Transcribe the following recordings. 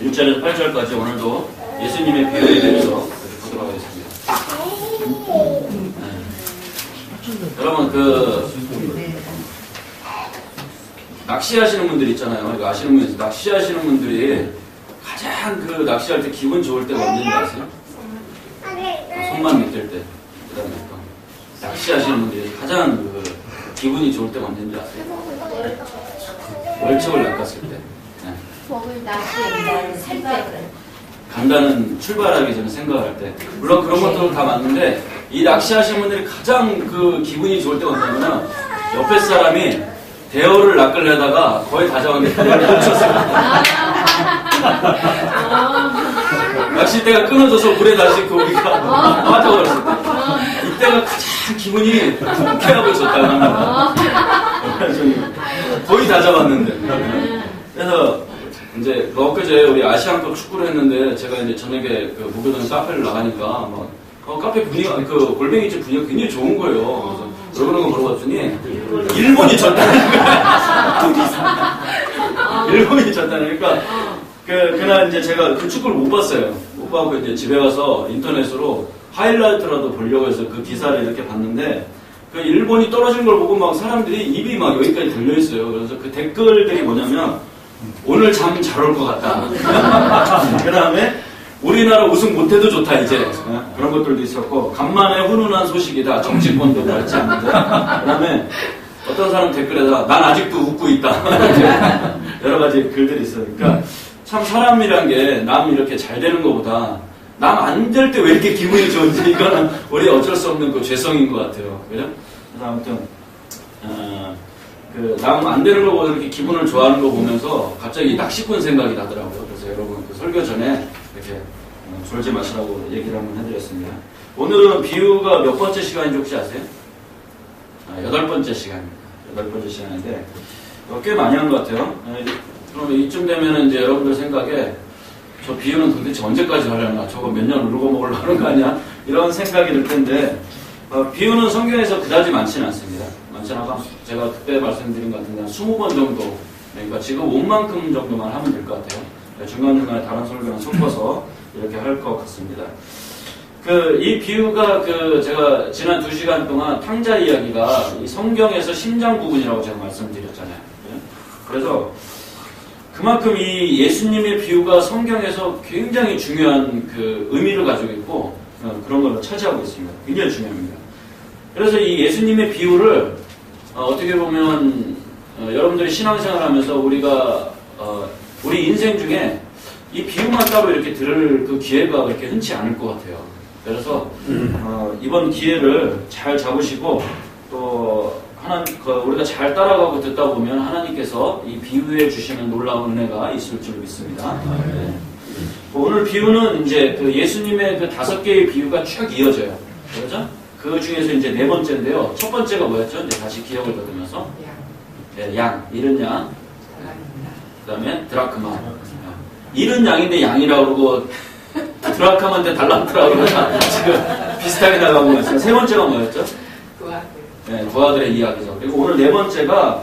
1절에서 8절까지 오늘도 예수님의 비유에 대해서 보도록 하겠습니다. 여러분 낚시하시는 분들 있잖아요. 이거 아시는 분이 있어요. 낚시하시는 분들이 가장 낚시할 때 기분 좋을 때가 언제인지 아세요? 손만 밑댈 때. 그다음에 낚시하시는 분들이 가장 기분이 좋을 때가 언제인지 아세요? 월척을 낚았을 때. 네. 간다는 출발하기 전에 생각할 때. 물론 그런 것들은 다 맞는데 이 낚시하시는 분들이 가장 기분이 좋을 때가 언제냐면 옆에 사람이 대어를 낚으려다가 거의 다 잡았는데 대어를 놓쳤어요. 낚싯대가 끊어져서 물에 다시 고기가 빠져버렸을 때 이때가 가장 기분이 통쾌하고 좋다고 합니다. 거의 다 잡았는데. 그래서 이제 엊그제 우리 아시안컵 축구를 했는데 제가 이제 저녁에 무교동 카페를 나가니까 카페 분위기가 골뱅이집 분위기가 굉장히 좋은 거예요. 그래서 그런 거 물어봤더니 일본이 졌다는 거야. 일본이 졌다는 거니까 그날 이제 제가 그 축구를 못 봤어요. 못 봐서 이제 집에 가서 인터넷으로 하이라이트라도 보려고 해서 그 기사를 이렇게 봤는데 일본이 떨어진 걸 보고 막 사람들이 입이 막 여기까지 들려 있어요. 그래서 그 댓글들이 뭐냐면 오늘 잠 잘 올 것 같다. 그 다음에 우리나라 우승 못해도 좋다 이제 그런 것들도 있었고 간만에 훈훈한 소식이다. 정치권도 그렇지 않는데 그 다음에 어떤 사람 댓글에다 난 아직도 웃고 있다. 여러 가지 글들이 있어요. 그러니까 참 사람이란 게 남 이렇게 잘 되는 것보다 남 안 될 때 왜 이렇게 기분이 좋은지 이거는 우리 어쩔 수 없는 죄성인 것 같아요. 그죠? 그래서 아무튼 남 안 되는 거 보고 이렇게 기분을 좋아하는 거 보면서 갑자기 낚시꾼 생각이 나더라고요. 그래서 여러분 설교 전에 이렇게 졸지 마시라고 얘기를 한번 해드렸습니다. 오늘은 비유가 몇 번째 시간인지 혹시 아세요? 8번째 시간입니다. 8번째 시간인데 꽤 많이 한 것 같아요. 그럼 이쯤 되면 이제 여러분들 생각에 저 비유는 도대체 언제까지 하려나? 저거 몇 년 울고 먹으려고 하는 거 아니야? 이런 생각이 들 텐데 비유는 성경에서 그다지 많지는 않습니다. 많지는 않고 제가 그때 말씀드린 것 같은데 한 20번 정도 그러니까 지금 온 만큼 정도만 하면 될 것 같아요. 중간중간에 다른 설교랑 섞어서 이렇게 할 것 같습니다. 이 비유가 제가 지난 2시간 동안 탕자 이야기가 이 성경에서 심장 부분이라고 제가 말씀드렸잖아요. 그래서 그만큼 이 예수님의 비유가 성경에서 굉장히 중요한 의미를 가지고 있고 그런 걸 차지하고 있습니다. 굉장히 중요합니다. 그래서 이 예수님의 비유를 어떻게 보면 여러분들이 신앙생활 하면서 우리 인생 중에 이 비유만 따로 이렇게 들을 기회가 그렇게 흔치 않을 것 같아요. 그래서 이번 기회를 잘 잡으시고 또 우리가 잘 따라가고 듣다 보면 하나님께서 이 비유에 주시는 놀라운 은혜가 있을 줄 믿습니다. 네. 오늘 비유는 이제 예수님의 5개의 비유가 쭉 이어져요. 그렇죠? 그 중에서 이제 4번째인데요. 첫 번째가 뭐였죠? 이제 다시 기억을 더듬어서 네, 양, 잃은 양. 그 다음에 드라크마. 잃은 양인데 양이라고 그러고 드라크마인데 달란트라고 그러나 지금 비슷하게 나가고 있어요. 3번째가 뭐였죠? 네, 부하들의 이야기죠. 그리고 오늘 4번째가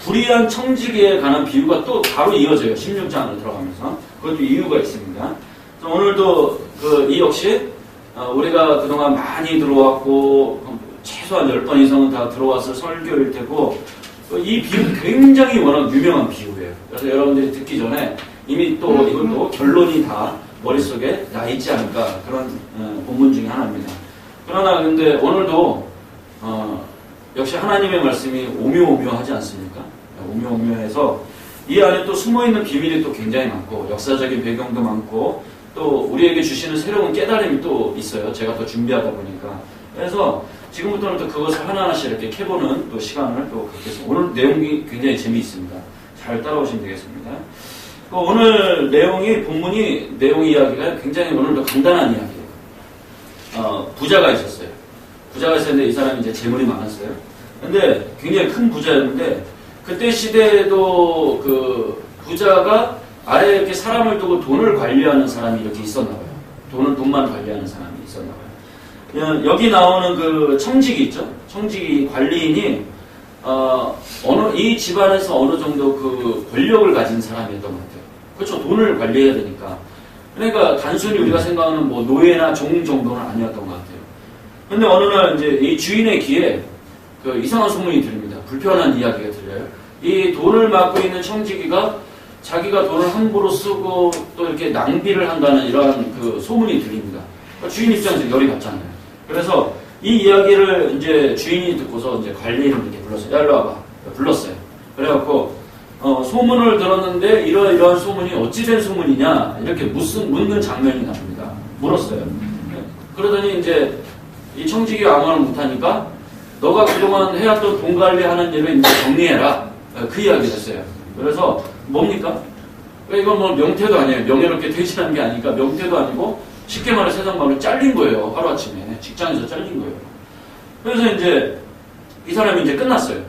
불의한 청지기에 관한 비유가 또 바로 이어져요. 16장으로 들어가면서. 그것도 이유가 있습니다. 오늘도 이 역시 우리가 그동안 많이 들어왔고 최소한 10번 이상은 다 들어왔을 설교일 테고 이 비유 굉장히 워낙 유명한 비유예요. 그래서 여러분들이 듣기 전에 이미 또 이것도 결론이 다 머릿속에 나 있지 않을까 그런 본문 중에 하나입니다. 그러나 근데 오늘도 역시 하나님의 말씀이 오묘오묘하지 않습니까? 오묘오묘해서 이 안에 또 숨어있는 비밀이 또 굉장히 많고 역사적인 배경도 많고 또 우리에게 주시는 새로운 깨달음이 또 있어요. 제가 또 준비하다 보니까. 그래서 지금부터는 또 그것을 하나하나씩 이렇게 캐보는 또 시간을 또 갖겠습니다. 오늘 내용이 굉장히 재미있습니다. 잘 따라오시면 되겠습니다. 오늘 본문 이야기가 굉장히 오늘도 간단한 이야기예요. 부자가 있었어요. 부자가 있었는데 이 사람이 이제 재물이 많았어요. 근데 굉장히 큰 부자였는데 그때 시대에도 부자가 아래에 이렇게 사람을 두고 돈을 관리하는 사람이 이렇게 있었나 봐요. 돈만 관리하는 사람이 있었나 봐요. 여기 나오는 청직이 있죠. 청직이 관리인이 이 집안에서 어느 정도 권력을 가진 사람이었던 것 같아요. 그렇죠. 돈을 관리해야 되니까. 그러니까 단순히 우리가 생각하는 뭐 노예나 종 정도는 아니었던 것 같아요. 근데 어느 날 이제 이 주인의 귀에 그 이상한 소문이 들립니다. 불편한 이야기가 들려요. 이 돈을 맡고 있는 청지기가 자기가 돈을 함부로 쓰고 또 이렇게 낭비를 한다는 이러한 그 소문이 들립니다. 그러니까 주인 입장에서 열이 받잖아요. 그래서 이 이야기를 이제 주인이 듣고서 이제 관리인을 이렇게 불렀어요. 야, 일로 와봐. 불렀어요. 그래갖고 소문을 들었는데 이러한 소문이 어찌된 소문이냐 이렇게 묻는 장면이 나옵니다. 물었어요. 그러더니 이제 이 청지기가 아무 말 못하니까 너가 그동안 해왔던 돈 관리하는 일을 이제 정리해라. 그 이야기를 했어요. 그래서 뭡니까? 이건 뭐 명태도 아니에요. 명예롭게 퇴진하는 게 아니니까 명태도 아니고 쉽게 말해 세상 말로 잘린 거예요. 하루아침에. 직장에서 잘린 거예요. 그래서 이제 이 사람이 이제 끝났어요.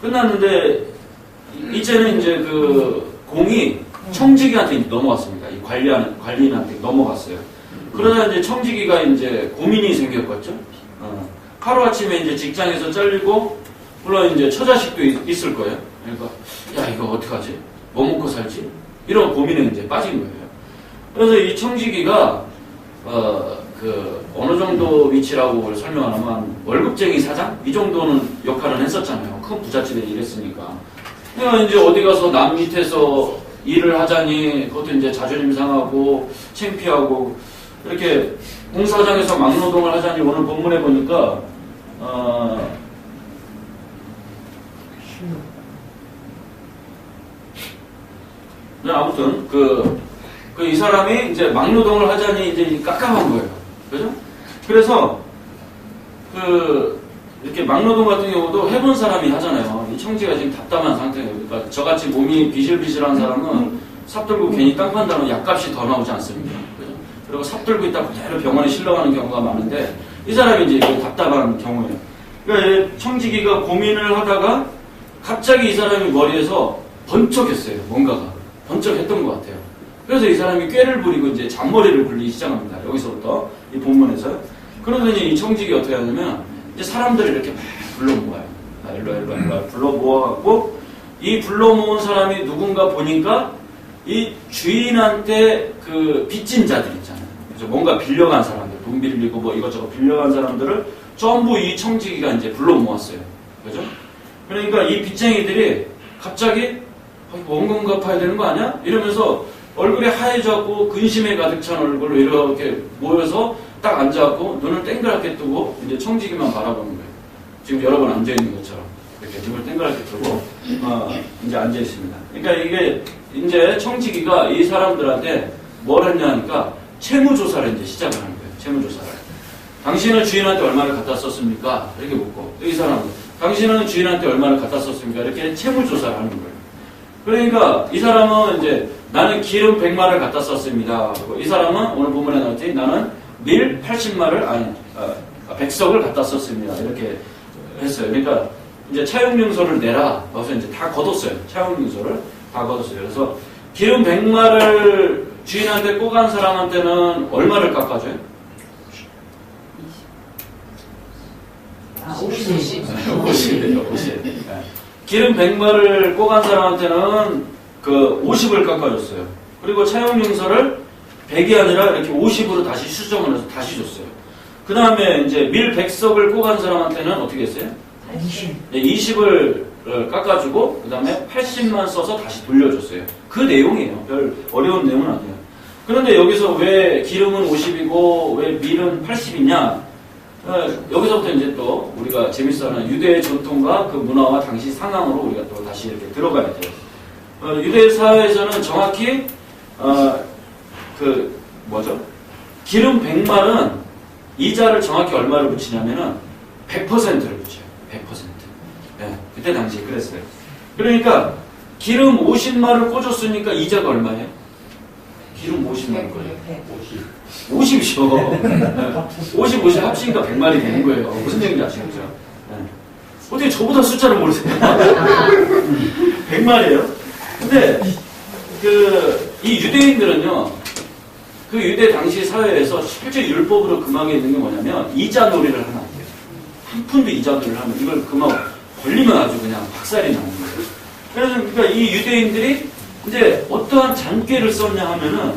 끝났는데 이제는 이제 그 공이 청지기한테 넘어갔습니다. 이 관리인한테 넘어갔어요. 그러다 이제 청지기가 이제 고민이 생겼겠죠. 하루아침에 이제 직장에서 잘리고 물론 이제 처자식도 있을 거예요. 그러니까 야 이거 어떡하지? 뭐 먹고 살지? 이런 고민에 이제 빠진 거예요. 그래서 이 청지기가 어느 정도 위치라고 설명하면 월급쟁이 사장? 이 정도는 역할은 했었잖아요. 큰 부잣집에 일했으니까. 그러니까 이제 어디 가서 남 밑에서 일을 하자니 그것도 이제 자존심 상하고 창피하고 이렇게 공사장에서 막노동을 하자니 오늘 본문에 보니까 아무튼 이 사람이 이제 막노동을 하자니 이제 깝깝한 거예요. 그죠? 그래서 이렇게 막노동 같은 경우도 해본 사람이 하잖아요. 이 청지가 지금 답답한 상태예요. 그러니까 저같이 몸이 비실비실한 사람은 삽 들고 괜히 땅 판다면 약값이 더 나오지 않습니까? 그죠? 그리고 삽 들고 있다 그대로 병원에 실려가는 경우가 많은데 이 사람이 이제 답답한 경우예요. 그러니까 청지기가 고민을 하다가 갑자기 이 사람이 머리에서 번쩍했어요. 뭔가가 번쩍했던 것 같아요. 그래서 이 사람이 꾀를 부리고 이제 잔머리를 굴리기 시작합니다. 여기서부터 이 본문에서. 그러더니 이 청지기 어떻게 하냐면 이제 사람들을 이렇게 막 불러 모아요. 일로 불러 모아갖고 이 불러 모은 사람이 누군가 보니까 이 주인한테 그 빚진 자들 있잖아요. 그래서 뭔가 빌려간 사람들, 돈 빌리고 뭐 이것저것 빌려간 사람들을 전부 이 청지기가 이제 불러 모았어요. 그죠? 그러니까 이 빚쟁이들이 갑자기 원금 갚아야 되는 거 아니야? 이러면서 얼굴이 하얘졌고 근심에 가득 찬 얼굴로 이렇게 모여서 딱 앉아갖고 눈을 땡그랗게 뜨고 이제 청지기만 바라보는 거예요. 지금 여러분 앉아있는 것처럼 이렇게 눈을 땡그랗게 뜨고 이제 앉아있습니다. 그러니까 이게 이제 청지기가 이 사람들한테 뭘 했냐 하니까 채무조사를 이제 시작을 하는 거예요. 채무조사를. 당신은 주인한테 얼마를 갖다 썼습니까? 이렇게 묻고 이 사람은 당신은 주인한테 얼마를 갖다 썼습니까? 이렇게 채무조사를 하는 거예요. 그러니까 이 사람은 이제 나는 기름 100마를 갖다 썼습니다. 그리고 이 사람은 오늘 본문에 나왔지 나는 밀 80마를 100석을 갖다 썼습니다. 이렇게 했어요. 그러니까 이제 차용증서를 내라. 그래서 이제 다 걷었어요. 차용증서를 다 걷었어요. 그래서 기름 100마를 주인한테 꼬간 사람한테는 얼마를 깎아줘요? 50이에요. 50. 네. 기름 100마를 꼬간 사람한테는 그 50을 깎아줬어요. 그리고 차용증서를 100이 아니라 이렇게 50으로 다시 수정을 해서 다시 줬어요. 그 다음에 이제 밀 100석을 꼬간 사람한테는 어떻게 했어요? 20. 네, 20을 깎아주고 그 다음에 80만 써서 다시 돌려줬어요. 그 내용이에요. 별 어려운 내용은 아니에요. 그런데 여기서 왜 기름은 50이고 왜 밀은 80이냐? 여기서부터 이제 또 우리가 재밌어하는 유대의 전통과 그 문화와 당시 상황으로 우리가 또 다시 이렇게 들어가야 돼요. 유대 사회에서는 정확히 기름 100마는 이자를 정확히 얼마를 붙이냐면은 100%를 붙여요. 100%. 네, 그때 당시에 그랬어요. 그러니까 기름 50마를 꽂았으니까 이자가 얼마예요? 기름 50만 거예요. 50이죠. 50 합치니까 100마리 되는 거예요. 무슨 얘기인지 아시겠죠? 네. 어떻게 저보다 숫자를 모르세요? 100마리예요? 근데 이 유대인들은요. 그 유대 당시 사회에서 실제 율법으로 금하게 있는 게 뭐냐면 이자 놀이를 하면 안 돼요. 한 푼도 이자 놀이를 하면 이걸 금하고 걸리면 아주 그냥 박살이 나는 거예요. 그래서 그러니까 이 유대인들이 이제 어떠한 잔꾀를 썼냐 하면은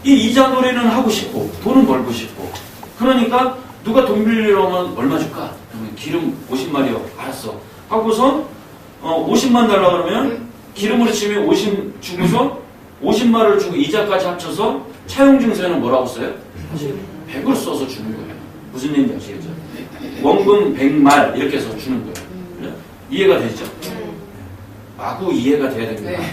이 이자 놀이는 하고 싶고 돈은 벌고 싶고 그러니까 누가 돈 빌리러 오면 얼마 줄까? 그러면 기름 50마리요. 알았어. 하고서 50만 달라 그러면 기름으로 치면 50 주고서 50마리를 주고 이자까지 합쳐서 차용증서에는 뭐라고 써요? 100을 써서 주는 거예요. 무슨 얘기인지 아시겠죠? 원금 100말 이렇게 해서 주는 거예요. 이해가 되죠? 마구 이해가 돼야 됩니다.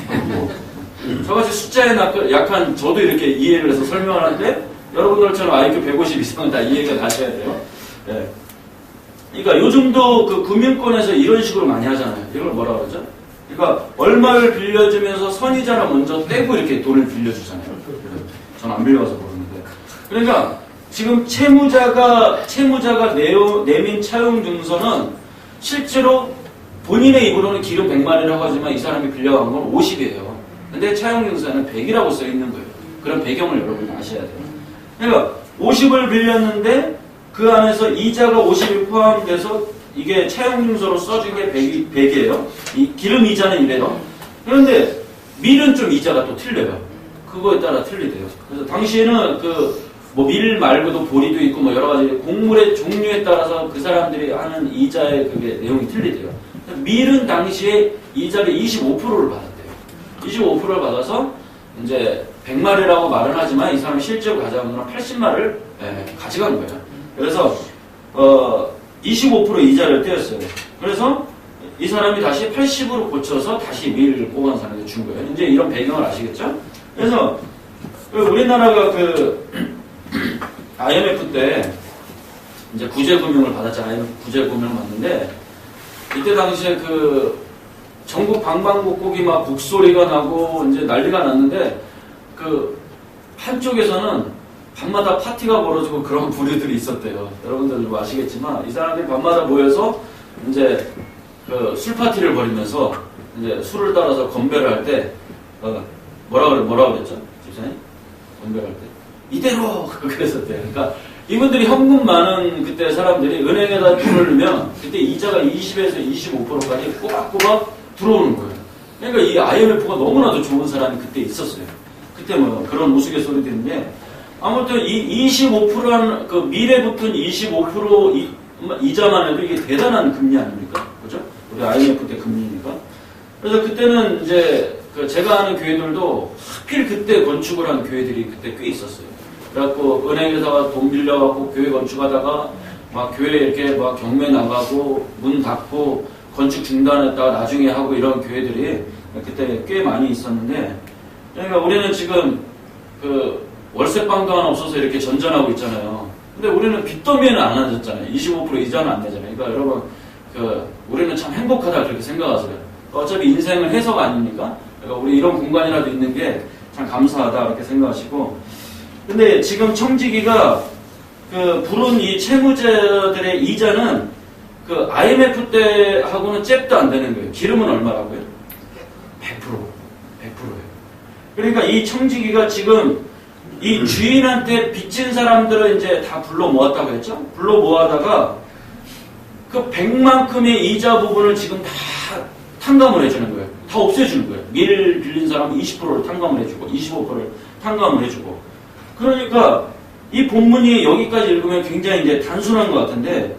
저같이 숫자에 약한 저도 이렇게 이해를 해서 설명을 하는데 여러분들처럼 IQ 150 이상은 다 이해가 가셔야 돼요. 네. 그러니까 요즘도 그 금융권에서 이런 식으로 많이 하잖아요. 이걸 뭐라 그러죠? 그러니까 얼마를 빌려주면서 선이자를 먼저 떼고 이렇게 돈을 빌려주잖아요. 전 안 빌려가서 모르는데. 그러니까 지금 채무자가 내민 차용증서는 실제로 본인의 입으로는 기름 100마리라고 하지만 이 사람이 빌려간 건 50이에요. 근데 차용증서에는 100이라고 써 있는 거예요. 그런 배경을 여러분이 아셔야 돼요. 그러니까 50을 빌렸는데 그 안에서 이자가 50이 포함돼서 이게 차용증서로 써준 게 100이에요. 이 기름 이자는 이래요. 그런데 밀은 좀 이자가 또 틀려요. 그거에 따라 틀리대요. 그래서 당시에는 뭐 밀 말고도 보리도 있고 뭐 여러 가지 곡물의 종류에 따라서 그 사람들이 하는 이자의 그게 내용이 틀리대요. 밀은 당시에 이자를 25%를 받았대요. 25%를 받아서 이제 100마리라고 말은 하지만 이 사람이 실제로 가져간 건 80마리를 가져간 거예요. 그래서 25% 이자를 떼었어요. 그래서 이 사람이 다시 80으로 고쳐서 다시 밀 보관 사람에게 준 거예요. 이제 이런 배경을 아시겠죠? 그래서 우리나라가 IMF 때 이제 구제금융을 받았잖아요. IMF 구제금융을 받는데 이때 당시에 전국 방방곡곡이 막 곡소리가 나고 이제 난리가 났는데 한쪽에서는 밤마다 파티가 벌어지고 그런 부류들이 있었대요. 여러분들도 아시겠지만 이 사람들이 밤마다 모여서 이제 술 파티를 벌이면서 이제 술을 따라서 건배를 할 때 뭐라 그랬죠? 집사님? 건배를 할 때 이대로 그랬었대요. 그러니까 이분들이 현금 많은 그때 사람들이 은행에다 돈을 넣으면 그때 이자가 20에서 25%까지 꼬박꼬박 들어오는 거예요. 그러니까 이 IMF가 너무나도 좋은 사람이 그때 있었어요. 그때 뭐 그런 우스갯소리 듣는데 아무튼 이 25%한 밀에 붙은 25% 이자만 해도 이게 대단한 금리 아닙니까? 그죠? 우리 IMF 때 금리니까. 그래서 그때는 이제 제가 아는 교회들도 하필 그때 건축을 한 교회들이 그때 꽤 있었어요. 그래갖고 은행에다가 돈 빌려갖고 교회 건축하다가 막 교회 이렇게 막 경매 나가고 문 닫고 건축 중단했다가 나중에 하고 이런 교회들이 그때 꽤 많이 있었는데 그러니까 우리는 지금 월세방도 하나 없어서 이렇게 전전하고 있잖아요. 근데 우리는 빚더미에는 안 앉았잖아요. 25% 이자는 안 내잖아요. 그러니까 여러분 우리는 참 행복하다 그렇게 생각하세요. 어차피 인생은 해석 아닙니까? 그러니까 우리 이런 공간이라도 있는 게 참 감사하다 이렇게 생각하시고 근데 지금 청지기가 부른 이 채무자들의 이자는 IMF 때하고는 잽도 안 되는 거예요. 기름은 얼마라고요? 100%예요. 그러니까 이 청지기가 지금 이 주인한테 빚진 사람들을 이제 다 불러 모았다고 했죠? 불러 모아다가 100만큼의 이자 부분을 지금 다 탕감을 해주는 거예요. 다 없애주는 거예요. 밀 빌린 사람은 20%를 탕감을 해주고 25%를 탕감을 해주고 그러니까 이 본문이 여기까지 읽으면 굉장히 이제 단순한 것 같은데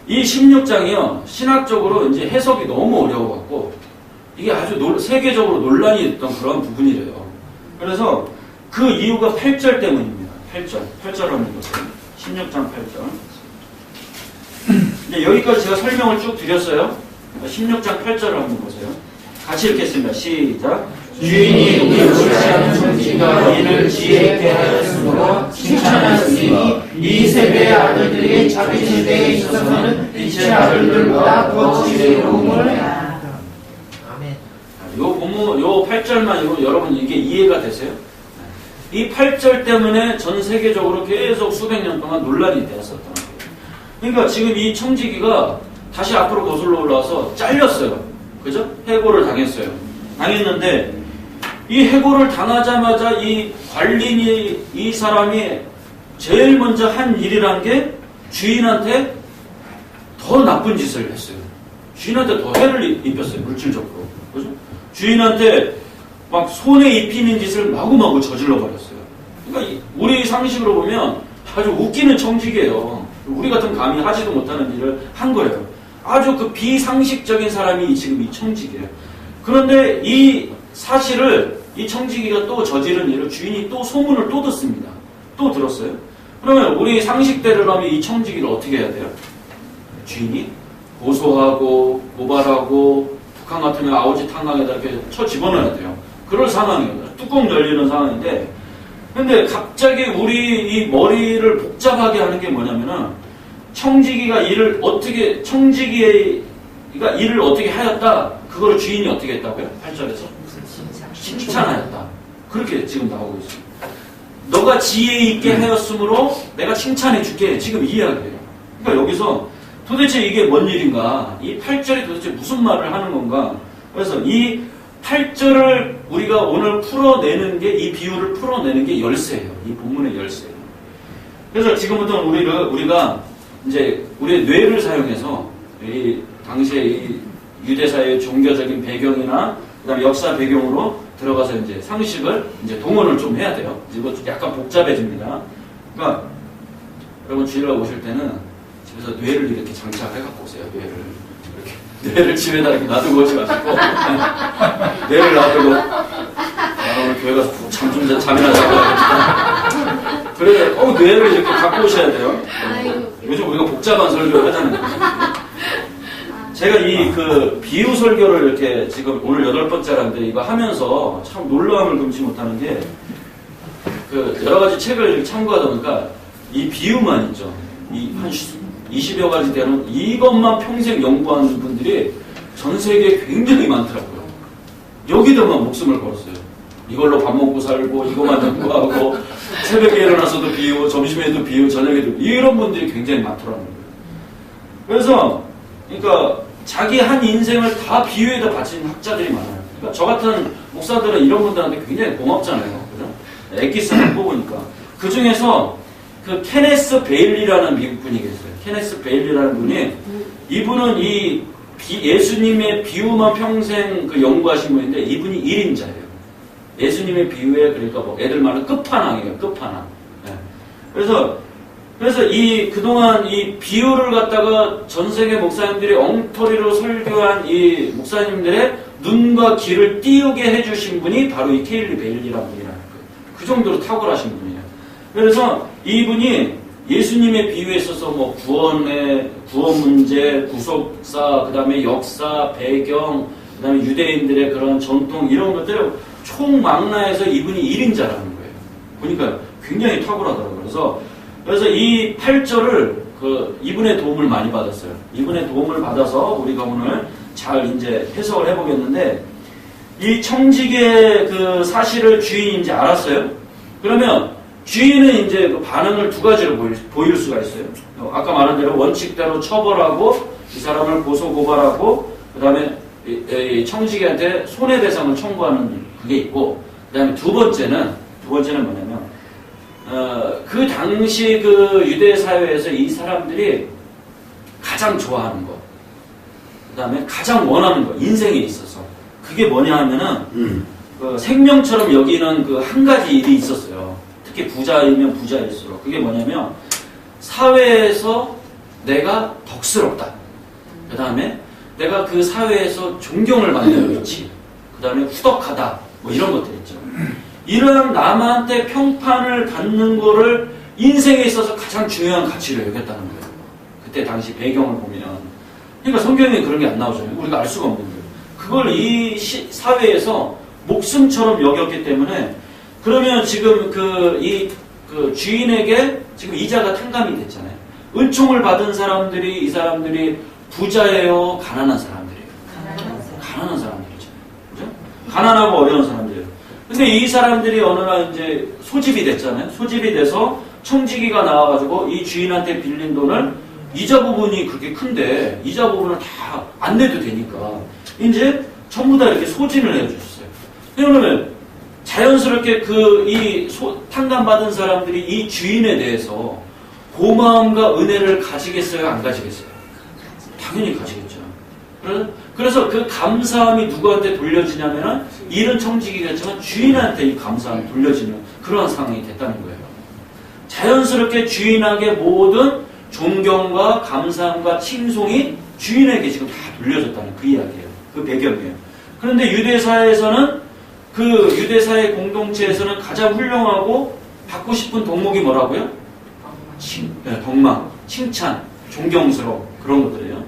이 16장이요 신학적으로 이제 해석이 너무 어려워갖고 이게 아주 세계적으로 논란이 됐던 그런 부분이래요. 그래서 그 이유가 8절 때문입니다. 8절을 한번 보세요. 16장 8절. 근데 여기까지 제가 설명을 쭉 드렸어요. 16장 8절을 한번 보세요. 같이 읽겠습니다. 시작. 주인이 우리 무시하는 청지기가 이를 지혜 있게 하였으므로 칭찬하였으니 이 세대의 아들들이 자기 세대에 있어서는 빛의 아들들보다 더 지혜로움을 아멘. 요 본문 요 8절만 읽으면 여러분 이게 이해가 되세요? 이 8절 때문에 전 세계적으로 계속 수백 년 동안 논란이 되었었던 거예요. 그러니까 지금 이 청지기가 다시 앞으로 거슬러 올라와서 잘렸어요. 그죠? 해고를 당했는데 이 해고를 당하자마자 이 관리인이 이 사람이 제일 먼저 한 일이란 게 주인한테 더 나쁜 짓을 했어요. 주인한테 더 해를 입혔어요. 물질적으로. 그죠? 주인한테 막 손에 입히는 짓을 마구마구 저질러 버렸어요. 그러니까 우리 상식으로 보면 아주 웃기는 청직이에요. 우리 같은 감히 하지도 못하는 일을 한 거예요. 아주 그 비상식적인 사람이 지금 이 청직이에요. 그런데 이 사실을 이 청지기가 또 저지른 일을 주인이 또 소문을 또 듣습니다. 또 들었어요. 그러면 우리 상식대로 하면 이 청지기를 어떻게 해야 돼요? 주인이 고소하고 고발하고 북한 같으면 아우지 탄광에다 이렇게 쳐 집어넣어야 돼요. 그럴 상황이에요. 뚜껑 열리는 상황인데, 근데 갑자기 우리 이 머리를 복잡하게 하는 게 뭐냐면은 청지기가 일을 어떻게 하였다. 그거를 주인이 어떻게 했다고요? 8절에서 칭찬하였다. 그렇게 지금 나오고 있습니다. 너가 지혜 있게 하였으므로 내가 칭찬해 줄게. 지금 이 이야기예요. 그러니까 여기서 도대체 이게 뭔 일인가? 이 8절이 도대체 무슨 말을 하는 건가? 그래서 이 8절을 우리가 오늘 풀어내는 게, 이 비유를 풀어내는 게 열쇠예요. 이 본문의 열쇠예요. 그래서 지금부터 우리가 이제 우리의 뇌를 사용해서 이 당시에 이 유대사의 종교적인 배경이나 그다음에 역사 배경으로 들어가서 이제 상식을 이제 동원을 좀 해야 돼요. 이거 약간 복잡해집니다. 그러니까 여러분 주일날 오실 때는 집에서 뇌를 이렇게 장착해 갖고 오세요. 뇌를 집에다 이렇게 놔두고 오지 마시고 뇌를 놔두고 오늘 교회 가서 잠이나 자고 하겠다. 그래 뇌를 이렇게 갖고 오셔야 돼요. 요즘 우리가 복잡한 설교를 하잖아요. 제가 이 그 비유 설교를 이렇게 지금 오늘 8번째라는데 이거 하면서 참 놀라움을 금치 못하는 게 그 여러 가지 책을 이렇게 참고하다 보니까 이 비유만 있죠. 이 한 20여 가지 되는 이것만 평생 연구하는 분들이 전 세계에 굉장히 많더라고요. 여기다만 목숨을 걸었어요. 이걸로 밥 먹고 살고 이것만 연구하고 새벽에 일어나서도 비유, 점심에도 비유, 저녁에도 비유, 이런 분들이 굉장히 많더라고요. 그래서 그러니까 자기 한 인생을 다 비유에다 바친 학자들이 많아요. 그러니까 저 같은 목사들은 이런 분들한테 굉장히 고맙잖아요. 그죠? 엑기스만 뽑으니까. 그 중에서 그 케네스 베일리라는 미국 분이 계세요. 케네스 베일리라는 분이, 이분은 이 예수님의 비유만 평생 그 연구하신 분인데 이분이 1인자예요. 예수님의 비유에 그러니까 뭐 애들 말은 끝판왕이에요. 끝판왕. 네. 그래서 이 그동안 이 비유를 갖다가 전 세계 목사님들이 엉터리로 설교한 이 목사님들의 눈과 귀를 띄우게 해주신 분이 바로 이 케일리 베일리라는 분이라는 거예요. 그 정도로 탁월하신 분이에요. 그래서 이분이 예수님의 비유에 있어서 뭐 구원 문제, 구속사, 그 다음에 역사, 배경, 그 다음에 유대인들의 그런 전통 이런 것들을 총망라해서 이분이 1인자라는 거예요. 보니까 굉장히 탁월하더라고요. 그래서 이 8절을 이분의 도움을 많이 받았어요. 이분의 도움을 받아서 우리가 오늘 잘 이제 해석을 해보겠는데, 이 청직의 그 사실을 주인이 이제 알았어요. 그러면 주인은 이제 그 반응을 두 가지로 보일 수가 있어요. 아까 말한 대로 원칙대로 처벌하고 이 사람을 고소고발하고 그 다음에 청직이한테 손해배상을 청구하는 그게 있고, 그 다음에 두 번째는 뭐냐면 그 당시 그 유대 사회에서 이 사람들이 가장 좋아하는 것, 그 다음에 가장 원하는 것, 인생에 있어서 그게 뭐냐 하면은 그 생명처럼 여기는 그 한 가지 일이 있었어요. 특히 부자이면 부자일수록. 그게 뭐냐면 사회에서 내가 덕스럽다. 그 다음에 내가 그 사회에서 존경을 받는 위치. 그 다음에 후덕하다. 뭐 이런 것들 있죠. 이런 남한테 평판을 받는 거를 인생에 있어서 가장 중요한 가치로 여겼다는 거예요. 그때 당시 배경을 보면. 그러니까 성경에 그런 게 안 나오잖아요. 우리가 알 수가 없는 거예요. 그걸 이 사회에서 목숨처럼 여겼기 때문에, 그러면 지금 그 주인에게 지금 이자가 탕감이 됐잖아요. 은총을 받은 사람들이, 이 사람들이 부자예요? 가난한 사람들이에요? 가난한 사람들이죠. 그죠? 가난하고 어려운 사람들이에요. 근데 이 사람들이 어느 날 이제 소집이 됐잖아요. 소집이 돼서 청지기가 나와가지고 이 주인한테 빌린 돈을, 이자 부분이 그렇게 큰데 이자 부분을 다 안 내도 되니까 이제 전부 다 이렇게 소진을 해주셨어요. 그러면 자연스럽게 탕감받은 사람들이 이 주인에 대해서 고마움과 은혜를 가지겠어요? 안 가지겠어요? 당연히 가지겠죠. 그래서 그 감사함이 누구한테 돌려지냐면은 일은 청지기겠지만 주인한테 이 감사함이 돌려지는 그런 상황이 됐다는 거예요. 자연스럽게 주인에게 모든 존경과 감사함과 칭송이 주인에게 지금 다 돌려졌다는 그 이야기예요. 그 배경이에요. 그런데 유대사에서는 그 유대사의 공동체에서는 가장 훌륭하고 받고 싶은 덕목이 뭐라고요? 덕망, 칭찬, 존경스러움 그런 것들이에요.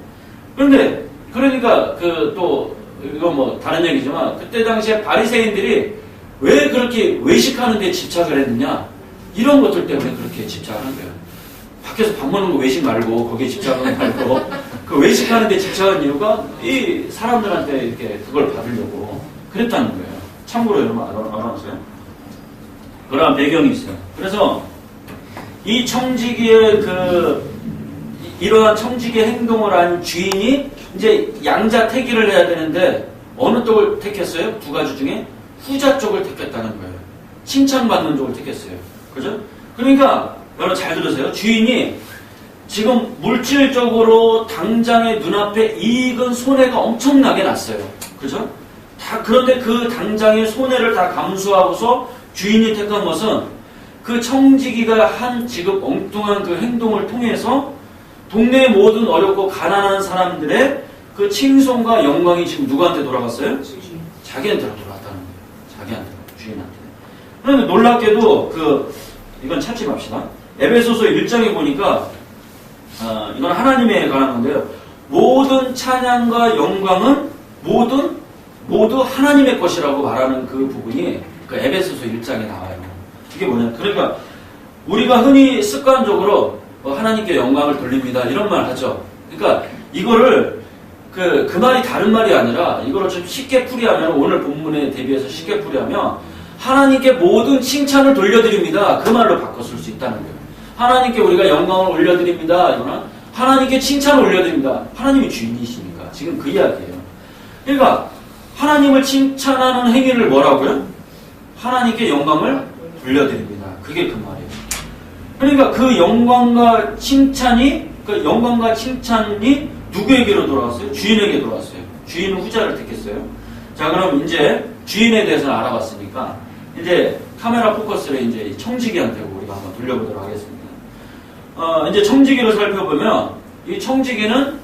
그런데 그러니까 또 이거 뭐 다른 얘기지만 그때 당시에 바리새인들이 왜 그렇게 외식하는 데 집착을 했느냐 이런 것들 때문에 그렇게 집착을 한 거예요. 밖에서 밥 먹는 거 외식 말고 거기에 집착은 말고 그 외식하는 데 집착한 이유가 이 사람들한테 이렇게 그걸 받으려고 그랬다는 거예요. 참고로 여러분 알아보세요. 그런 배경이 있어요. 그래서 이 청지기의 이러한 청지기의 행동을 한 주인이 이제 양자택일을 해야 되는데 어느 쪽을 택했어요? 두 가지 중에 후자 쪽을 택했다는 거예요. 칭찬받는 쪽을 택했어요. 그죠? 그러니까 여러분 잘 들으세요. 주인이 지금 물질적으로 당장의 눈앞에 이익은 손해가 엄청나게 났어요. 그죠? 그런데 그 당장의 손해를 다 감수하고서 주인이 택한 것은 그 청지기가 한 지금 엉뚱한 그 행동을 통해서 동네의 모든 어렵고 가난한 사람들의 그 칭송과 영광이 지금 누구한테 돌아갔어요? 자기한테로 돌아갔다는 거예요. 자기한테, 주인한테. 그런데 놀랍게도 이건 찾지 맙시다. 에베소서 1장에 보니까 이건 하나님에 관한 건데요. 모든 찬양과 영광은 모두 하나님의 것이라고 말하는 그 부분이 그 에베소서 1장에 나와요. 이게 뭐냐? 그러니까 우리가 흔히 습관적으로 하나님께 영광을 돌립니다. 이런 말 하죠. 그러니까 이거를 그 말이 다른 말이 아니라 이거를 좀 쉽게 풀이하면 오늘 본문에 대비해서 쉽게 풀이하면 하나님께 모든 칭찬을 돌려드립니다. 그 말로 바꿨을 수 있다는 거예요. 하나님께 우리가 영광을 올려드립니다. 이거는 하나님께 칭찬을 올려드립니다. 하나님이 주인이시니까 지금 그 이야기예요. 그러니까 하나님을 칭찬하는 행위를 뭐라고요? 하나님께 영광을 돌려드립니다. 그게 그 말이에요. 그러니까 그 영광과 칭찬이 누구에게로 돌아왔어요? 주인에게 돌아왔어요. 주인은 후자를 택했어요. 자, 그럼 이제 주인에 대해서는 알아봤으니까 이제 카메라 포커스를 이제 청지기한테 우리가 한번 돌려보도록 하겠습니다. 이제 청지기를 살펴보면 이 청지기는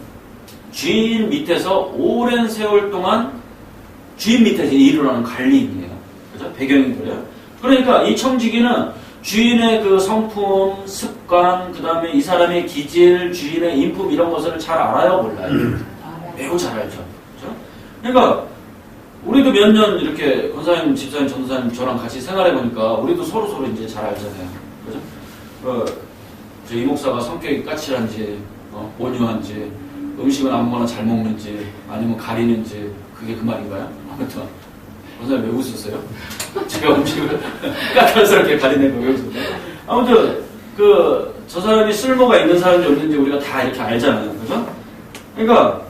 주인 밑에서 오랜 세월 동안 주인 밑에서 일을 하는 관리인이에요. 그죠? 배경이 그래요. 그러니까 이 청지기는 주인의 그 성품, 습관, 그 다음에 이 사람의 기질, 주인의 인품 이런 것을 잘 알아요, 몰라요? 매우 잘 알죠. 그죠? 그러니까 우리도 몇 년 이렇게 권사님, 집사님, 전도사님 저랑 같이 생활해보니까 우리도 서로 이제 잘 알잖아요. 그죠? 저 이 목사가 성격이 까칠한지, 온유한지, 음식은 아무거나 잘 먹는지, 아니면 가리는지, 그게 그 말인가요? 아무튼, 권사님 왜 웃으세요? 제가 음식을 까탈스럽게 가리는 거 왜 웃으세요? 아무튼, 저 사람이 쓸모가 있는 사람인지 없는지 우리가 다 이렇게 알잖아요. 그죠? 그러니까,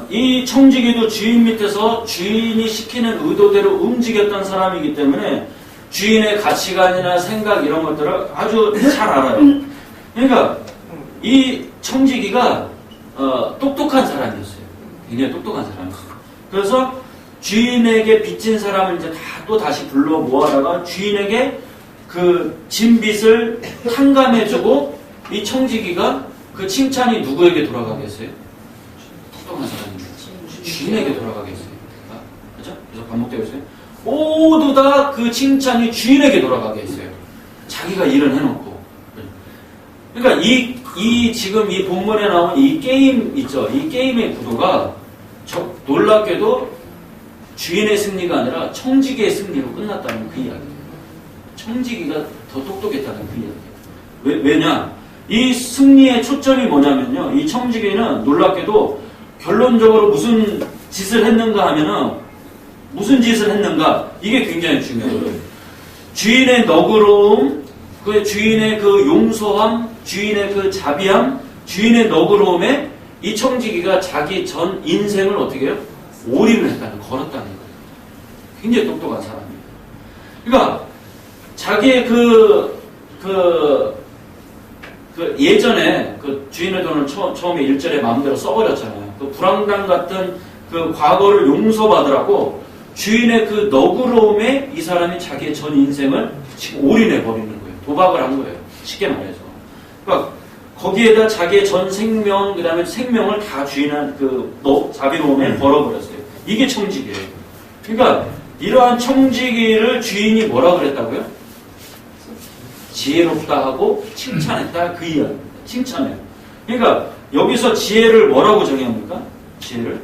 이 청지기도 주인 밑에서 주인이 시키는 의도대로 움직였던 사람이기 때문에 주인의 가치관이나 생각 이런 것들을 아주 잘 알아요. 그러니까 이 청지기가 똑똑한 사람이었어요. 굉장히 똑똑한 사람이었어요. 그래서 주인에게 빚진 사람을 이제 또 다시 불러 모아다가 주인에게 그 진빚을 탕감해주고 이 청지기가 그 칭찬이 누구에게 돌아가겠어요? 똑똑한 사람입니다. 주인에게 돌아가겠어요. 그죠? 그래서 반복되고 있어요. 모두 다 그 칭찬이 주인에게 돌아가게 했어요. 자기가 일을 해놓고. 그러니까 지금 이 본문에 나온 이 게임 있죠. 이 게임의 구도가 놀랍게도 주인의 승리가 아니라 청지기의 승리로 끝났다는 그 이야기예요. 청지기가 더 똑똑했다는 그 이야기예요. 왜냐? 이 승리의 초점이 뭐냐면요. 이 청지기는 놀랍게도 결론적으로 무슨 짓을 했는가 하면은 무슨 짓을 했는가? 이게 굉장히 중요해요. 주인의 너그러움, 그 주인의 그 용서함, 주인의 그 자비함, 주인의 너그러움에 이 청지기가 자기 전 인생을 어떻게 해요? 올인을 걸었다는 거예요. 굉장히 똑똑한 사람이에요. 그러니까 자기의 예전에 그 주인의 돈을 처음에 1절에 마음대로 써버렸잖아요. 그 불황당 같은 그 과거를 용서받으라고 주인의 그 너그러움에 이 사람이 자기의 전 인생을 지금 올인해 버리는 거예요. 도박을 한 거예요. 쉽게 말해서. 그러니까 거기에다 자기의 전 생명, 그 다음에 생명을 다 주인한 그 자비로움에 걸어버렸어요. 이게 청지기예요. 그러니까 이러한 청지기를 주인이 뭐라 그랬다고요? 지혜롭다 하고 칭찬했다 그 이야기입니다. 칭찬해요. 그러니까 여기서 지혜를 뭐라고 정의합니까? 지혜를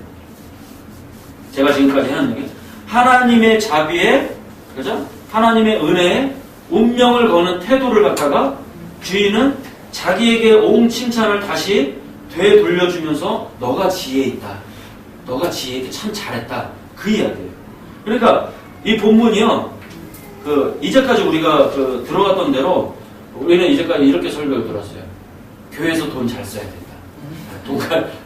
제가 지금까지 하는 얘기 하나님의 자비에 그죠? 하나님의 은혜에 운명을 거는 태도를 갖다가 주인은 자기에게 온 칭찬을 다시 되돌려주면서 너가 지혜 있다. 너가 지혜에게 참 잘했다. 그 이야기예요. 그러니까 이 본문이요. 이제까지 우리가 들어갔던 대로 우리는 이제까지 이렇게 설교를 들었어요. 교회에서 돈 잘 써야 된다.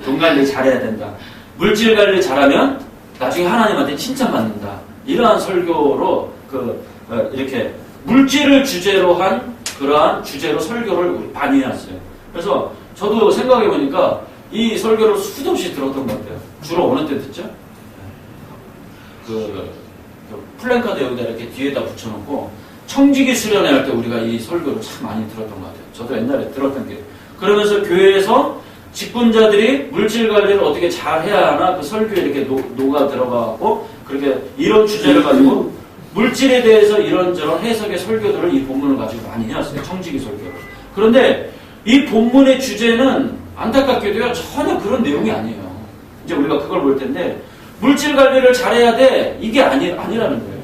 돈 관리 잘해야 된다. 물질 관리 잘하면 나중에 하나님한테 칭찬받는다. 이러한 설교로 이렇게 물질을 주제로 한 그러한 주제로 설교를 우리 많이 해왔어요. 그래서 저도 생각해 보니까 이 설교를 수도 없이 들었던 것 같아요. 주로 어느 때 듣죠? 플랜카드 여기다 이렇게 뒤에다 붙여놓고 청지기 수련회 할 때 우리가 이 설교를 참 많이 들었던 것 같아요. 저도 옛날에 들었던 게. 그러면서 교회에서 직분자들이 물질 관리를 어떻게 잘 해야 하나 그 설교에 이렇게 녹아 들어가고 그렇게 이런 주제를 가지고 물질에 대해서 이런저런 해석의 설교들을 이 본문을 가지고 많이 해왔어요. 청지기 설교를. 그런데 이 본문의 주제는 안타깝게도요 전혀 그런 내용이 아니에요. 이제 우리가 그걸 볼 텐데 물질 관리를 잘해야 돼. 이게 아니라는 거예요.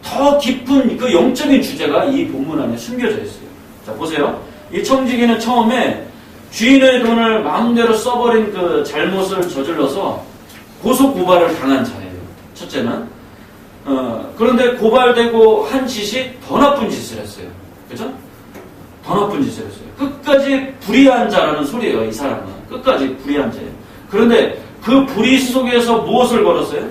더 깊은 그 영적인 주제가 이 본문 안에 숨겨져 있어요. 자, 보세요. 이 청지기는 처음에 주인의 돈을 마음대로 써버린 그 잘못을 저질러서 고소 고발을 당한 자예요. 첫째는. 그런데 고발되고 한 짓이 더 나쁜 짓을 했어요. 그죠? 더 나쁜 짓을 했어요. 끝까지 불의한 자라는 소리예요. 이 사람은. 끝까지 불의한 자예요. 그런데 그 불의 속에서 무엇을 걸었어요?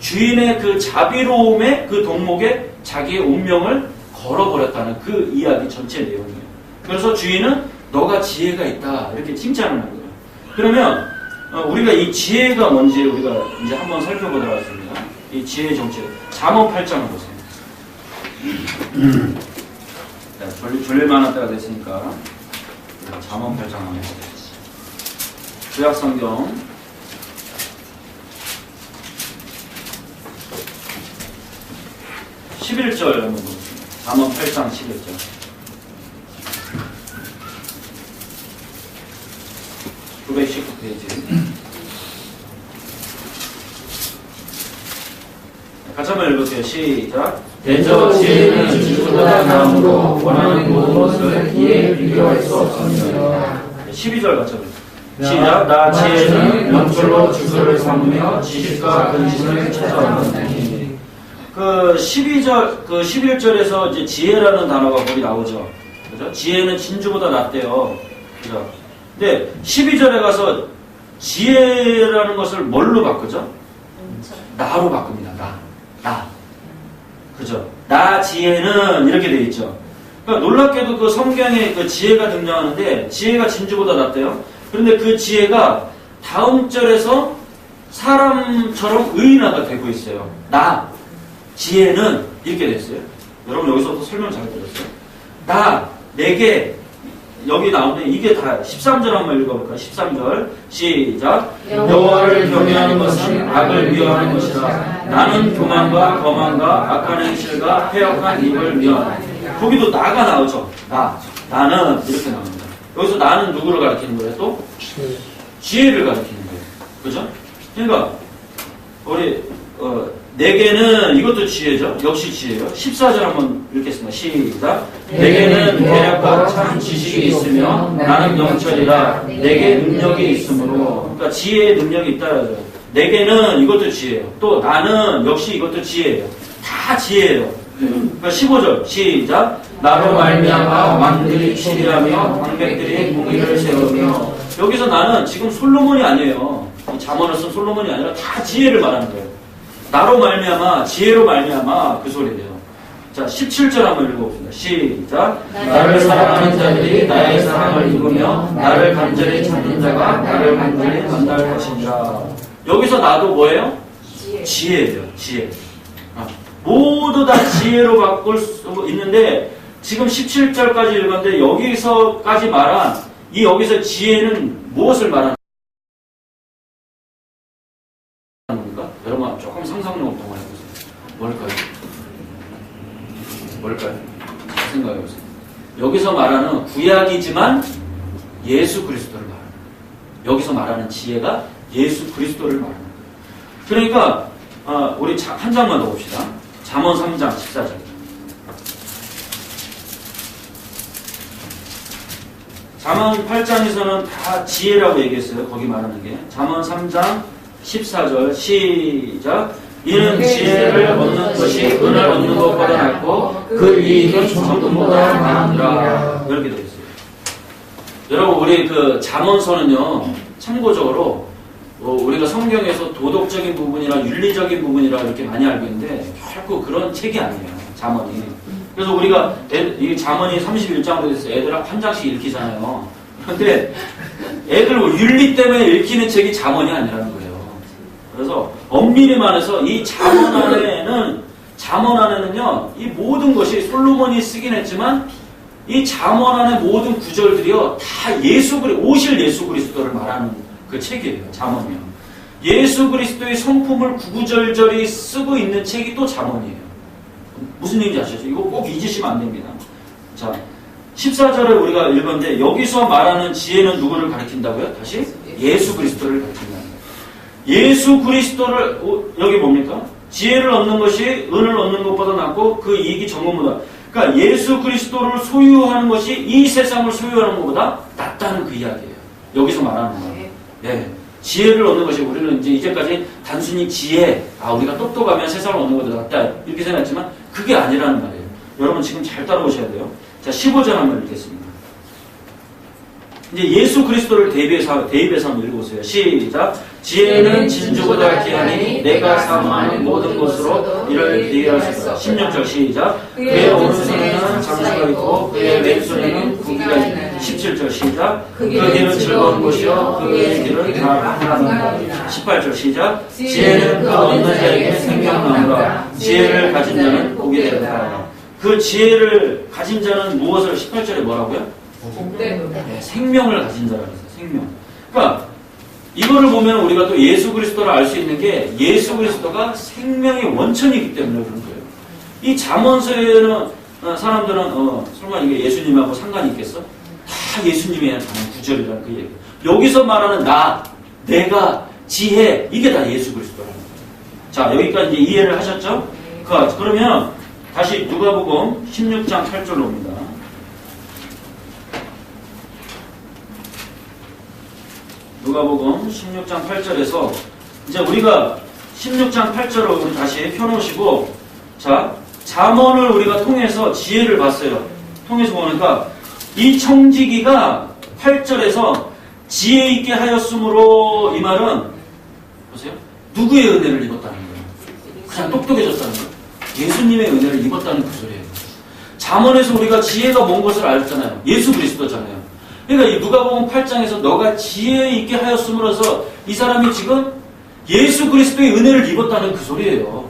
주인의 그 자비로움의 그 덕목에 자기의 운명을 걸어버렸다는 그 이야기 전체 내용이에요. 그래서 주인은 너가 지혜가 있다 이렇게 칭찬을 한 거예요. 그러면 우리가 이 지혜가 뭔지 우리가 이제 한번 살펴보도록 하겠습니다. 이 지혜의 정체. 잠언 8장을 보세요. 졸릴만한 때가 됐으니까 잠언 8장 한번 해보세요. 구약성경 11절 한번 보겠습니다. 잠언 8장 11절. 919페이지. 같이 한번 읽을게요. 시작. 대저 지혜는 지주보다 나음으로 원하는 모든 것을 이에 비교할 수 없습니다. 12절 같이 한번 시작. 나 지혜는 명철로 주소를 삼으며 지식과 근심을 찾아오느니. 그 11절에서 이제 지혜라는 단어가 거기 나오죠. 그죠? 지혜는 진주보다 낫대요. 그죠? 근데 12절에 가서 지혜라는 것을 뭘로 바꾸죠? 나로 바꿉니다. 나. 그죠? 나 지혜는 이렇게 돼 있죠. 그러니까 놀랍게도 그 성경에 그 지혜가 등장하는데 지혜가 진주보다 낫대요. 그런데 그 지혜가 다음 절에서 사람처럼 의인화가 되고 있어요. 나 지혜는 이렇게 됐어요. 여러분 여기서부터 설명 잘 들었어요. 내게 여기 나오는데 이게 다 13절 한번 읽어볼까요? 13절 시작. 여호와를 경외하는 것은 악을 미워하는 것이라. 나는 교만과 거만과 악한 행실과 패역한 입을 미워하노라. 거기도 나가 나오죠. 나는 이렇게 나옵니다. 여기서 나는 누구를 가리키는 거예요? 또 지혜를 가리키는 거예요. 그죠? 그러니까 우리 내게는 이것도 지혜죠. 역시 지혜요. 14절 한번 읽겠습니다. 시작. 내게는 계략과 참 지식이 있으며 나는 명철이라. 내게 능력이 있으므로. 그러니까 지혜의 능력이 있다. 내게는 이것도 지혜예요. 또 나는 역시 이것도 지혜예요. 다 지혜예요. 그러니까 15절 시작. 나로 말미암아 왕들이 치리하며 왕백들이 공의를 세우며. 여기서 나는 지금 솔로몬이 아니에요. 이 잠언을 쓴 솔로몬이 아니라 다 지혜를 말하는 거예요. 나로 말미암아, 지혜로 말미암아 그 소리예요. 자, 17절 한번 읽어봅시다. 시작. 나를 사랑하는 자들이 나의 사랑을 입으며 나를 간절히 찾는 자가 나를 간절히 만날 것이니라. 여기서 나도 뭐예요? 지혜예요. 지혜. 모두 다 지혜로 바꿀 수 있는데 지금 17절까지 읽었는데 여기서까지 말한 이 여기서 지혜는 무엇을 말하는 겁니까? 여러분 조금 상상력을 동원해보세요. 뭘까요? 뭘까요? 잘 생각해보세요. 여기서 말하는 구약이지만 예수 그리스도를 말하는 거예요. 여기서 말하는 지혜가 예수 그리스도를 말하는 거예요. 그러니까 우리 한 장만 더 봅시다. 잠언 3장 14절. 잠언 8장에서는 다 지혜라고 얘기했어요. 거기 말하는 게. 잠언 3장 14절 시작. 이는 지혜를 얻는 것이 은을 얻는 것보다 낫고 그 이익이 정금보다 나으니라. 이렇게 되어 있어요. 여러분 우리 그 잠언서는요. 참고적으로 우리가 성경에서 도덕적인 부분이나 윤리적인 부분이라 이렇게 많이 알고 있는데 결코 그런 책이 아니에요. 잠언이. 그래서 우리가 이 잠언이 31장으로 돼서 애들 한 장씩 읽히잖아요. 그런데 애들 윤리 때문에 읽히는 책이 잠언이 아니라는 거예요. 그래서 엄밀히 말해서 이 잠언 안에는요, 이 모든 것이 솔로몬이 쓰긴 했지만 이 잠언 안의 모든 구절들이요, 다 오실 예수 그리스도를 말하는 그 책이에요. 잠언이요. 예수 그리스도의 성품을 구구절절히 쓰고 있는 책이 또 잠언이에요. 무슨 얘기인지 아시죠? 이거 꼭 잊으시면 안 됩니다. 자, 14절을 우리가 읽었는데 여기서 말하는 지혜는 누구를 가리킨다고요? 다시 예수 그리스도를 가리킨다. 예수 그리스도를 여기 뭡니까? 지혜를 얻는 것이 은을 얻는 것보다 낫고 그 이익이 정금보다. 그러니까 예수 그리스도를 소유하는 것이 이 세상을 소유하는 것보다 낫다는 그 이야기예요. 여기서 말하는 거예요. 네. 지혜를 얻는 것이 우리는 이제까지 단순히 지혜, 우리가 똑똑하면 세상을 얻는 것보다 낫다 이렇게 생각했지만 그게 아니라는 말이에요. 여러분 지금 잘 따라오셔야 돼요. 자, 15절 한번 읽겠습니다. 이제 예수 그리스도를 대입해서 한번 읽어보세요. 시작. 지혜는 진주보다 귀하니 내가 사모하는 모든 것으로 이를 비교할 수 있다. 16절 시작. 그의 오른손에는 장수가 있고 그의 왼손에는 구기가 있다. 17절 시작. 그 길은 즐거운 곳이요 그의 길은 다 하나님이다. 18절 시작. 지혜는 그 얻는 자에게 생명나무라. 지혜를 가진 자는 복이 되리라. 그 지혜를 가진 자는 무엇을 18절에 뭐라고요? 네, 생명을 가진 자라고 했어요. 생명. 그러니까 이거를 보면 우리가 또 예수 그리스도를 알 수 있는 게 예수 그리스도가 생명의 원천이기 때문에 그런 거예요. 이 잠언서에는 사람들은 설마 이게 예수님하고 상관이 있겠어? 다 예수님에 관한 구절이라는 그 얘기. 여기서 말하는 내가, 지혜 이게 다 예수 그리스도라는 거예요. 자, 여기까지 이제 이해를 하셨죠? 그러면 다시 누가복음 16장 8절로 옵니다. 누가복음 16장 8절에서 이제 우리가 16장 8절을 우리 다시 펴놓으시고 자 잠언을 우리가 통해서 지혜를 봤어요. 통해서 보니까 이 청지기가 8절에서 지혜 있게 하였으므로 이 말은 보세요. 누구의 은혜를 입었다는 거예요? 그냥 똑똑해졌다는 거예요. 예수님의 은혜를 입었다는 그 소리예요. 잠언에서 우리가 지혜가 뭔 것을 알잖아요. 예수 그리스도잖아요. 그러니까 이 누가복음 8장에서 너가 지혜 있게 하였음으로써 이 사람이 지금 예수 그리스도의 은혜를 입었다는 그 소리예요.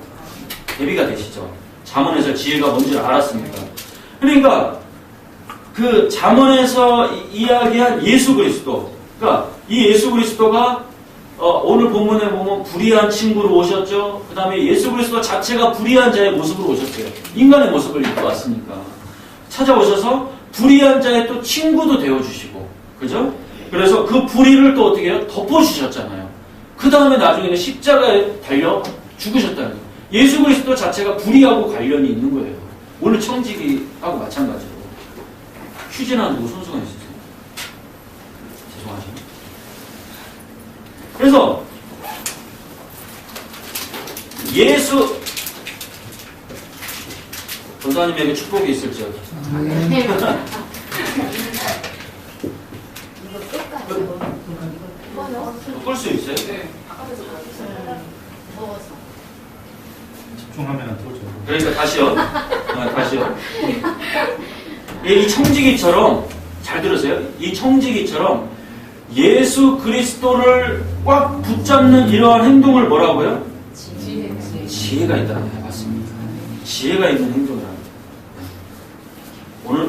대비가 되시죠? 잠언에서 지혜가 뭔지 알았으니까. 그러니까 그 잠언에서 이야기한 예수 그리스도, 그러니까 이 예수 그리스도가 오늘 본문에 보면 불의한 친구로 오셨죠. 그 다음에 예수 그리스도 자체가 불의한 자의 모습으로 오셨어요. 인간의 모습을 입고 왔으니까 찾아오셔서 불의한 자의 또 친구도 되어주시고, 그죠? 그래서 그 불의를 또 어떻게 해요? 덮어주셨잖아요. 그 다음에 나중에는 십자가에 달려 죽으셨다는 거예요. 예수 그리스도 자체가 불의하고 관련이 있는 거예요. 오늘 청지기하고 마찬가지로. 휴지나 누구 손수가 있으세요? 죄송하시네. 그래서 예수 전사님에게 축복이 있을지어다. 끌 수 있어요? 네. 집중하면 안 되죠. 그러니까 다시요. 다시요. 이 청지기처럼, 잘 들으세요. 이 청지기처럼 예수 그리스도를 꽉 붙잡는 이러한 행동을 뭐라고요? 지혜가 있다는 거예요. 맞습니다. 지혜가 있는 행동을 합니다.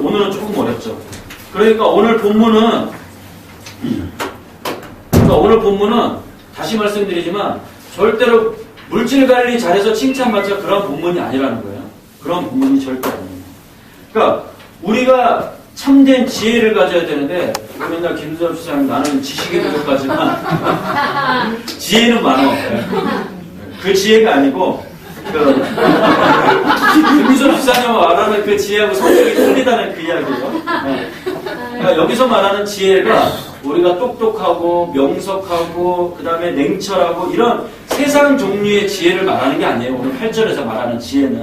오늘은 조금 어렵죠. 그러니까 오늘 본문은 다시 말씀드리지만 절대로 물질 관리 잘해서 칭찬받자 그런 본문이 아니라는 거예요. 그런 본문이 절대 아닙니다. 그러니까 우리가 참된 지혜를 가져야 되는데 맨날 김수섭 시장 나는 지식이 부족하지만 지혜는 많아. 그 지혜가 아니고 김수섭 시장이 말하는 그 지혜하고 성격이 틀리다는 그 이야기죠. 그러니까 여기서 말하는 지혜가 우리가 똑똑하고 명석하고 그 다음에 냉철하고 이런 세상 종류의 지혜를 말하는 게 아니에요. 오늘 8절에서 말하는 지혜는.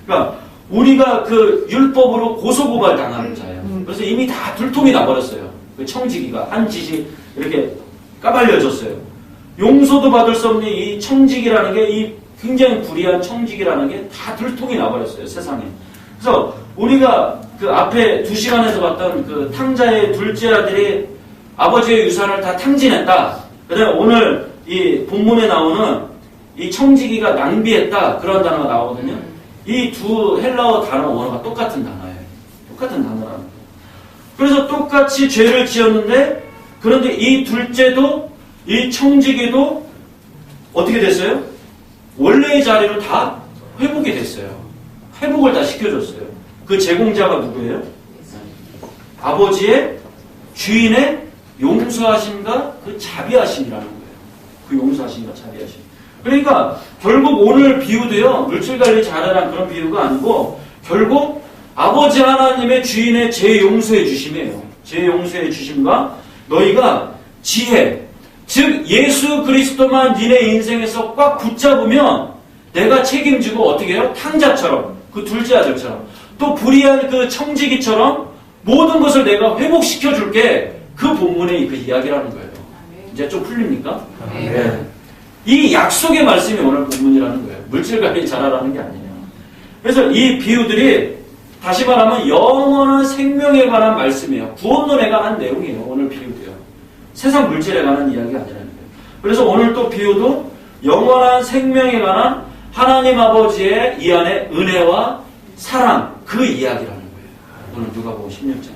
그러니까 우리가 그 율법으로 고소고발 당하는 자예요. 그래서 이미 다 들통이 나버렸어요. 그 청지기가 한 짓이 이렇게 까발려졌어요. 용서도 받을 수 없는 이 청지기라는 게 이 굉장히 불의한 청지기라는 게 다 들통이 나버렸어요. 세상에. 그래서 우리가 그 앞에 2시간에서 봤던 그 탕자의 둘째 아들이 아버지의 유산을 다 탕진했다. 그 다음에 오늘 이 본문에 나오는 이 청지기가 낭비했다. 그런 단어가 나오거든요. 이 두 헬라어 단어 원어가 똑같은 단어예요. 똑같은 단어라는 거예요. 그래서 똑같이 죄를 지었는데 그런데 이 둘째도 이 청지기도 어떻게 됐어요? 원래의 자리로 다 회복이 됐어요. 회복을 다 시켜줬어요. 그 제공자가 누구예요? 아버지의 주인의 용서하심과 그 자비하심이라는 거예요. 그 용서하심과 자비하심. 그러니까 결국 오늘 비유도요. 물질관리 잘하라는 그런 비유가 아니고 결국 아버지 하나님의 주인의 제 용서해 주심이에요. 제 용서해 주심과 너희가 지혜, 즉 예수 그리스도만 니네 인생에서 꽉 붙잡으면 내가 책임지고 어떻게 해요? 탕자처럼 그 둘째 아들처럼 또 불의한 그 청지기처럼 모든 것을 내가 회복시켜 줄게. 그 본문의 그 이야기라는 거예요. 이제 좀 풀립니까? 네. 이 약속의 말씀이 오늘 본문이라는 거예요. 물질관리 잘하라는 게 아니에요. 그래서 이 비유들이 다시 말하면 영원한 생명에 관한 말씀이에요. 구원론에 관한 내용이에요. 오늘 비유도요. 세상 물질에 관한 이야기가 아니라는 거예요. 그래서 오늘 또 비유도 영원한 생명에 관한 하나님 아버지의 이 안에 은혜와 사랑 그 이야기라는 거예요. 오늘 누가복음 16장.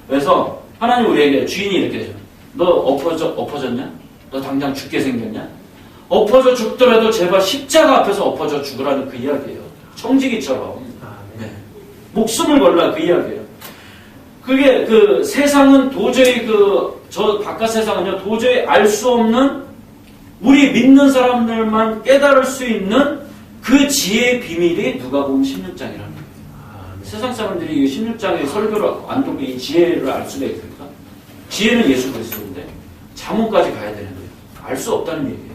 그래서 하나님 우리에게 주인이 이렇게 해줘. 너 엎어졌냐? 너 당장 죽게 생겼냐? 엎어져 죽더라도 제발 십자가 앞에서 엎어져 죽으라는 그 이야기예요. 청지기처럼. 네. 목숨을 걸라 그 이야기예요. 그게 그 세상은 도저히 저 바깥 세상은요, 도저히 알 수 없는 우리 믿는 사람들만 깨달을 수 있는 그 지혜의 비밀이 누가복음 16장이라는 거예요. 세상 사람들이 이 16장의 설교를 안 듣고 이 지혜를 알 수가 있을까? 지혜는 예수 그리스도인데 잠언까지 가야 되는 거예요. 알 수 없다는 얘기예요.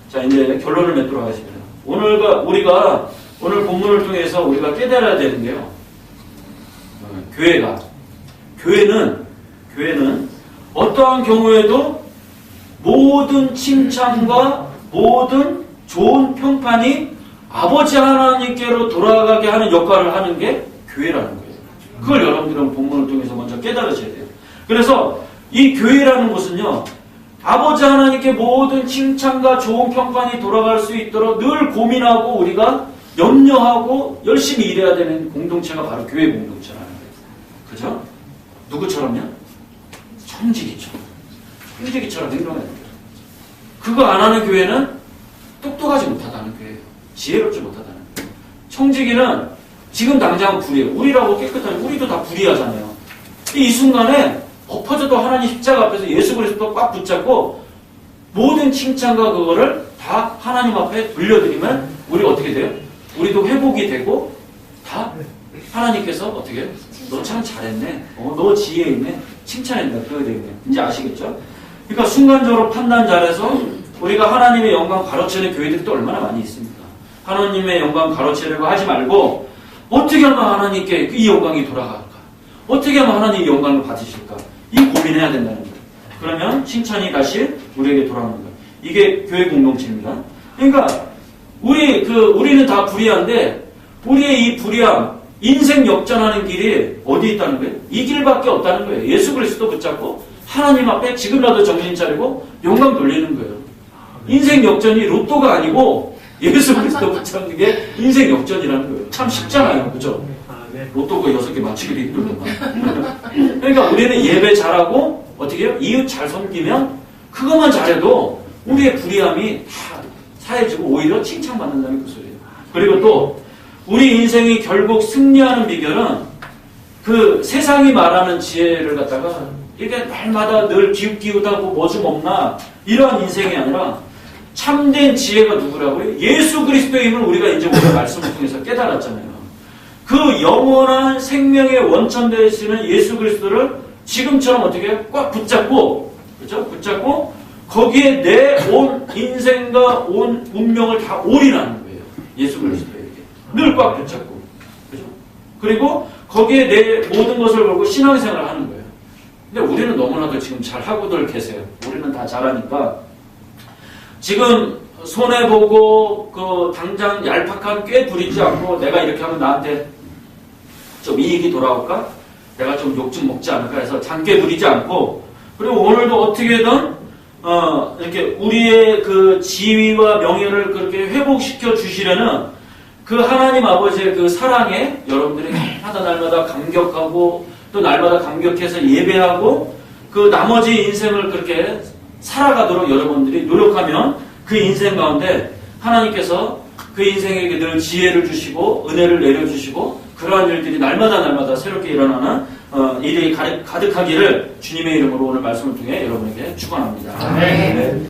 자, 이제 결론을 맺도록 하겠습니다. 우리가 오늘 본문을 통해서 우리가 깨달아야 되는 게요. 교회는 어떠한 경우에도 모든 칭찬과 모든 좋은 평판이 아버지 하나님께로 돌아가게 하는 역할을 하는 게 교회라는 거예요. 그걸 여러분들은 본문을 통해서 먼저 깨달으셔야 돼요. 그래서 이 교회라는 것은요, 아버지 하나님께 모든 칭찬과 좋은 평판이 돌아갈 수 있도록 늘 고민하고 우리가 염려하고 열심히 일해야 되는 공동체가 바로 교회 공동체라는 거예요. 그죠? 누구처럼요? 청지기처럼 행동해야 돼요. 그거 안 하는 교회는 똑똑하지 못하다는 교회예요. 지혜롭지 못하다는 거예요. 청지기는 지금 당장은 불이에요. 우리라고 깨끗하니 우리도 다 불의하잖아요. 이 순간에 엎어져도 하나님 십자가 앞에서 예수 그리스도 꽉 붙잡고 모든 칭찬과 그거를 다 하나님 앞에 돌려드리면 우리 어떻게 돼요? 우리도 회복이 되고 다 하나님께서 어떻게 해요? 너 참 잘했네. 너 지혜 있네. 칭찬한다. 그거 되겠네. 이제 아시겠죠? 그러니까 순간적으로 판단 잘해서 우리가 하나님의 영광 가로채는 교회들이 또 얼마나 많이 있습니까? 하나님의 영광 가로채려고 하지 말고 어떻게 하면 하나님께 이 영광이 돌아갈까? 어떻게 하면 하나님의 영광을 받으실까? 이 고민해야 된다는 거예요. 그러면 칭찬이 다시 우리에게 돌아오는 거예요. 이게 교회 공동체입니다. 그러니까 우리는 다 불의한데 우리의 이 불의함, 인생 역전하는 길이 어디 있다는 거예요? 이 길밖에 없다는 거예요. 예수 그리스도 붙잡고 하나님 앞에 지금이라도 정신 차리고 영광 돌리는 거예요. 인생 역전이 로또가 아니고 예수 그리스도 붙잡는 게 인생 역전이라는 거예요. 참 쉽잖아요. 그죠? 로또가 6개 맞추기도 힘들구만. 그러니까 우리는 예배 잘하고 어떻게 해요? 이웃 잘 섬기면 그것만 잘해도 우리의 불의함이 다 사해지고 오히려 칭찬받는다는 그 소리예요. 그리고 또 우리 인생이 결국 승리하는 비결은 그 세상이 말하는 지혜를 갖다가 이게 날마다 늘 기웃기웃하고 뭐 좀 없나 이러한 인생이 아니라 참된 지혜가 누구라고요? 예수 그리스도의 힘을 우리가 이제 오늘 말씀을 통해서 깨달았잖아요. 그 영원한 생명의 원천 되시는 예수 그리스도를 지금처럼 어떻게 꽉 붙잡고, 그렇죠? 붙잡고 거기에 내 온 인생과 온 운명을 다 올인하는 거예요. 예수 그리스도에게 늘 꽉 붙잡고, 그렇죠? 그리고 거기에 내 모든 것을 걸고 신앙생활을 하는 거예요. 근데 우리는 너무나도 지금 잘 하고들 계세요. 우리는 다 잘하니까 지금 손해보고 그 당장 얄팍한 꾀 부리지 않고 내가 이렇게 하면 나한테 좀 이익이 돌아올까? 내가 좀 욕 좀 먹지 않을까 해서 장꾀 부리지 않고, 그리고 오늘도 어떻게든 이렇게 우리의 그 지위와 명예를 그렇게 회복시켜 주시려는 그 하나님 아버지의 그 사랑에 여러분들이 날마다 감격하고 또 날마다 감격해서 예배하고 그 나머지 인생을 그렇게 살아가도록 여러분들이 노력하면 그 인생 가운데 하나님께서 그 인생에게 늘 지혜를 주시고 은혜를 내려주시고 그러한 일들이 날마다 새롭게 일어나는 일이 가득하기를 주님의 이름으로 오늘 말씀을 통해 여러분에게 축원합니다. 아멘.